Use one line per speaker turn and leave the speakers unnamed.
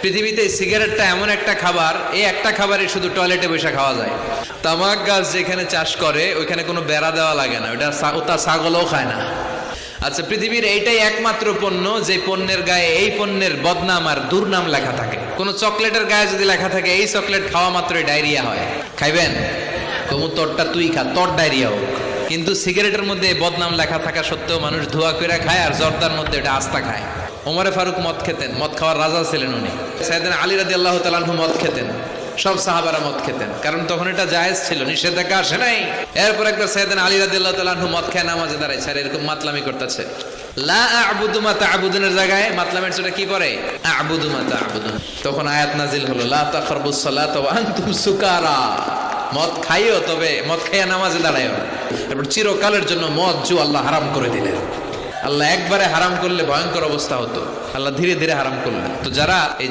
পৃথিবীতে সিগারেটটা এমন একটা খাবার, এই একটা খাবারই শুধু টয়লেটে বসে খাওয়া যায়। তামাক গাছ যেখানে চাষ করে ওইখানে কোনো বেড়া দেওয়া লাগে না, ওটা ওটা ছাগলও খায় না। আচ্ছা, পৃথিবীর এইটাই একমাত্র পণ্য যে পণ্যের গায়ে এই পণ্যের বদনাম আর দুর্নাম লেখা থাকে। কোন চকলেটের গায়ে যদি লেখা থাকে এই চকলেট খাওয়া মাত্রই ডায়রিয়া হয়, খাইবেন? কমু তোরটা তুই খা, তোর ডায়রিয়া হোক। কিন্তু সিগারেটের মধ্যে বদনাম লেখা থাকা সত্ত্বেও মানুষ ধোয়া করে খায়, আর জর্দার মধ্যে এটা আস্তা খায়। ওমরে ফারুক মদ খেতেন, মদ খাওয়ার রাজা ছিলেন উনি। সাইয়েদনা আলী রাদিয়াল্লাহু তাআলা আনহু মদ খেতেন, সব সাহাবারা মদ খেতেন, কারণ তখন এটা জায়েজ ছিল, নিষেধাজ্ঞা আসে নাই। এরপর একবার সাইয়েদনা আলী রাদিয়াল্লাহু তাআলা আনহু মদ খেয়ে নামাজে দাঁড়াইছে, আর এরকম মাতলামি করতেছে। লা আ'বুদু মা তা'বুদুনের জায়গায় মাতলামের ছোটা কি পড়ে? আ'বুদু মা তা'বুদুন। তখন আয়াত নাজিল হলো, লা তাকরাবুস সালাতা ওয়া আনতুম সুকারা। মদ খাইও, তবে মদ খাইয়া নামাজে দাঁড়াইও। এরপর চিরকালের জন্য মদ জুয়া আল্লাহ হারাম করে দিলেন। আল্লাহ একবারে হারাম করলে ভয়ঙ্কর অবস্থা হতো, আল্লাহ ধীরে ধীরে হারাম করলেন। তো যারা এই